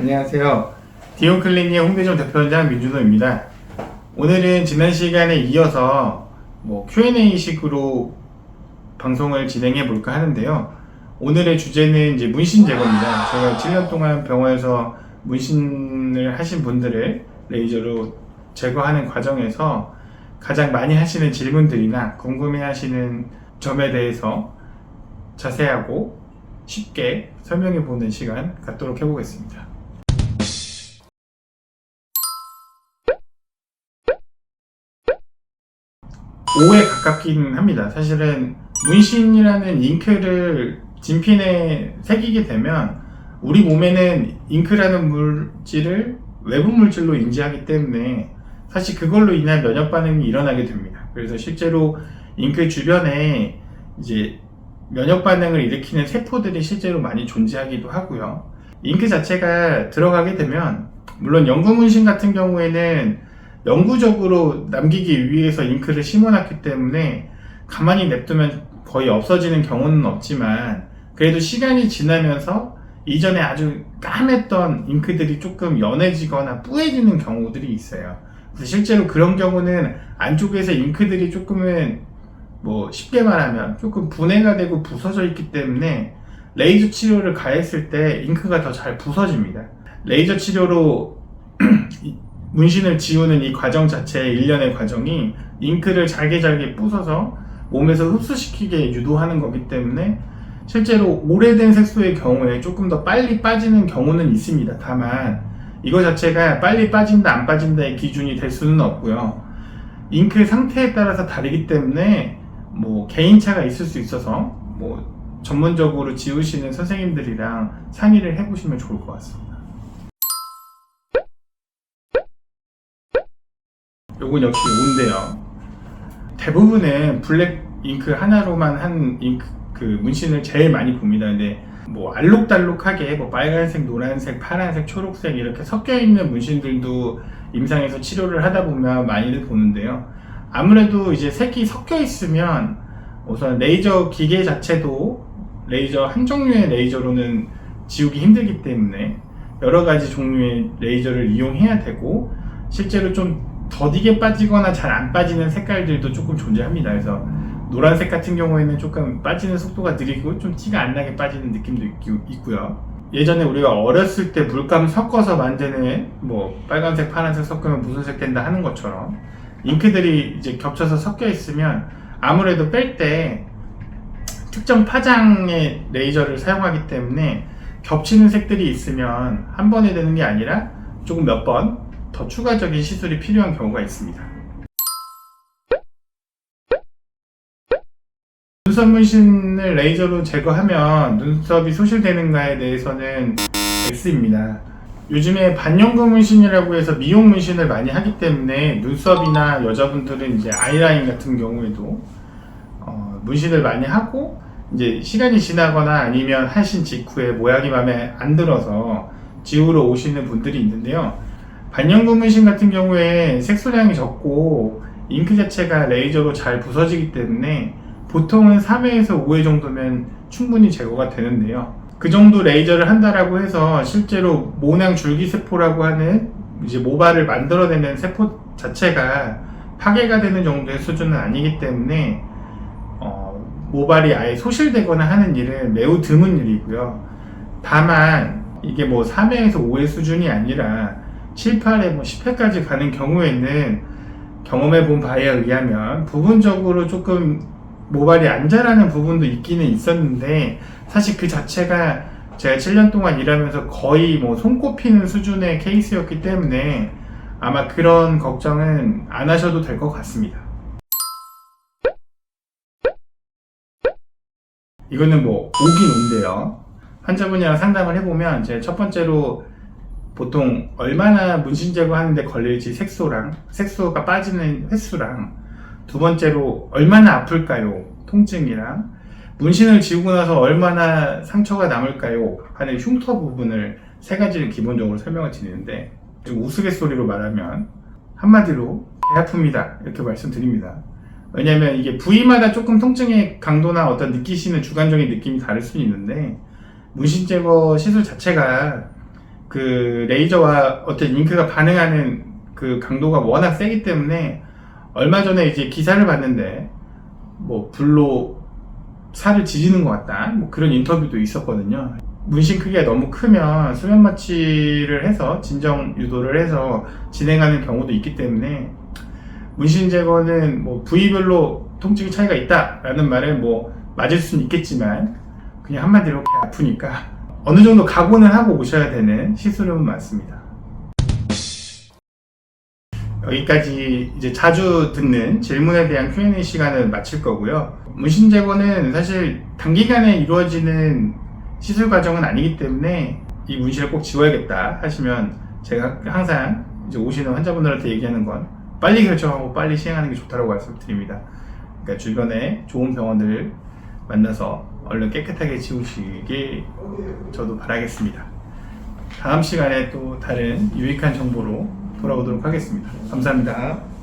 안녕하세요. 디온클리닉 홍대점 대표원장 민준호입니다. 오늘은 지난 시간에 이어서 Q&A 식으로 방송을 진행해 볼까 하는데요. 오늘의 주제는 이제 문신 제거입니다. 제가 7년 동안 병원에서 문신을 하신 분들을 레이저로 제거하는 과정에서 가장 많이 하시는 질문들이나 궁금해 하시는 점에 대해서 자세하고 쉽게 설명해 보는 시간 갖도록 해보겠습니다. O에 가깝긴 합니다. 사실은 문신이라는 잉크를 진핀에 새기게 되면 우리 몸에는 잉크라는 물질을 외부 물질로 인지하기 때문에 사실 그걸로 인한 면역 반응이 일어나게 됩니다. 그래서 실제로 잉크 주변에 이제 면역 반응을 일으키는 세포들이 실제로 많이 존재하기도 하고요. 잉크 자체가 들어가게 되면 물론 연구 문신 같은 경우에는 영구적으로 남기기 위해서 잉크를 심어놨기 때문에 가만히 냅두면 거의 없어지는 경우는 없지만 그래도 시간이 지나면서 이전에 아주 까맸던 잉크들이 조금 연해지거나 뿌얘지는 경우들이 있어요. 그래서 실제로 그런 경우는 안쪽에서 잉크들이 조금은 쉽게 말하면 조금 분해가 되고 부서져 있기 때문에 레이저 치료를 가했을 때 잉크가 더 잘 부서집니다. 레이저 치료로 문신을 지우는 이 과정 자체, 일련의 과정이 잉크를 잘게 부숴서 몸에서 흡수시키게 유도하는 거기 때문에 실제로 오래된 색소의 경우에 조금 더 빨리 빠지는 경우는 있습니다. 다만 이거 자체가 빨리 빠진다 안 빠진다의 기준이 될 수는 없고요. 잉크 상태에 따라서 다르기 때문에 개인차가 있을 수 있어서 전문적으로 지우시는 선생님들이랑 상의를 해보시면 좋을 것 같습니다. 요건 역시 O인데요. 대부분은 블랙 잉크 하나로만 한 잉크 문신을 제일 많이 봅니다. 근데 알록달록하게 빨간색, 노란색, 파란색, 초록색 이렇게 섞여 있는 문신들도 임상에서 치료를 하다 보면 많이들 보는데요. 아무래도 이제 색이 섞여 있으면 우선 레이저 기계 자체도 레이저 한 종류의 레이저로는 지우기 힘들기 때문에 여러 가지 종류의 레이저를 이용해야 되고 실제로 좀 더디게 빠지거나 잘 안 빠지는 색깔들도 조금 존재합니다. 그래서 노란색 같은 경우에는 조금 빠지는 속도가 느리고 좀 티가 안 나게 빠지는 느낌도 있고요. 예전에 우리가 어렸을 때 물감 섞어서 만드는 빨간색, 파란색 섞으면 무슨 색 된다 하는 것처럼 잉크들이 이제 겹쳐서 섞여 있으면 아무래도 뺄 때 특정 파장의 레이저를 사용하기 때문에 겹치는 색들이 있으면 한 번에 되는 게 아니라 조금 몇 번 더 추가적인 시술이 필요한 경우가 있습니다. 눈썹 문신을 레이저로 제거하면 눈썹이 소실되는가에 대해서는 X입니다. 요즘에 반영구 문신이라고 해서 미용 문신을 많이 하기 때문에 눈썹이나 여자분들은 이제 아이라인 같은 경우에도 문신을 많이 하고 이제 시간이 지나거나 아니면 하신 직후에 모양이 마음에 안 들어서 지우러 오시는 분들이 있는데요. 반영구 문신 같은 경우에 색소량이 적고 잉크 자체가 레이저로 잘 부서지기 때문에 보통은 3회에서 5회 정도면 충분히 제거가 되는데요. 그 정도 레이저를 한다라고 해서 실제로 모낭 줄기세포라고 하는 이제 모발을 만들어내는 세포 자체가 파괴가 되는 정도의 수준은 아니기 때문에 모발이 아예 소실되거나 하는 일은 매우 드문 일이고요. 다만 이게 3회에서 5회 수준이 아니라 7, 8회, 10회까지 가는 경우에는 경험해 본 바에 의하면 부분적으로 조금 모발이 안 자라는 부분도 있기는 있었는데 사실 그 자체가 제가 7년 동안 일하면서 거의 손꼽히는 수준의 케이스였기 때문에 아마 그런 걱정은 안 하셔도 될 것 같습니다. 이거는 오긴 온데요. 환자분이랑 상담을 해보면 제가 첫 번째로 보통 얼마나 문신 제거하는데 걸릴지 색소가 빠지는 횟수랑 두 번째로 얼마나 아플까요? 통증이랑 문신을 지우고 나서 얼마나 상처가 남을까요? 하는 흉터 부분을 세 가지를 기본적으로 설명을 드리는데 좀 우스갯소리로 말하면 한마디로 배 아픕니다 이렇게 말씀드립니다. 왜냐면 이게 부위마다 조금 통증의 강도나 어떤 느끼시는 주관적인 느낌이 다를 수 있는데 문신 제거 시술 자체가 그 레이저와 어떤 잉크가 반응하는 그 강도가 워낙 세기 때문에 얼마 전에 이제 기사를 봤는데 뭐 불로 살을 지지는 것 같다 뭐 그런 인터뷰도 있었거든요. 문신 크기가 너무 크면 수면 마취를 해서 진정 유도를 해서 진행하는 경우도 있기 때문에 문신 제거는 뭐 부위별로 통증 차이가 있다라는 말은 뭐 맞을 수는 있겠지만 그냥 한마디로 이렇게 아프니까 어느 정도 각오는 하고 오셔야 되는 시술은 맞습니다. 여기까지 이제 자주 듣는 질문에 대한 Q&A 시간을 마칠 거고요. 문신 제거는 사실 단기간에 이루어지는 시술 과정은 아니기 때문에 이 문신을 꼭 지워야겠다 하시면 제가 항상 이제 오시는 환자분들한테 얘기하는 건 빨리 결정하고 빨리 시행하는 게 좋다고 말씀드립니다. 그러니까 주변에 좋은 병원들 만나서 얼른 깨끗하게 지우시길 저도 바라겠습니다. 다음 시간에 또 다른 유익한 정보로 돌아오도록 하겠습니다. 감사합니다.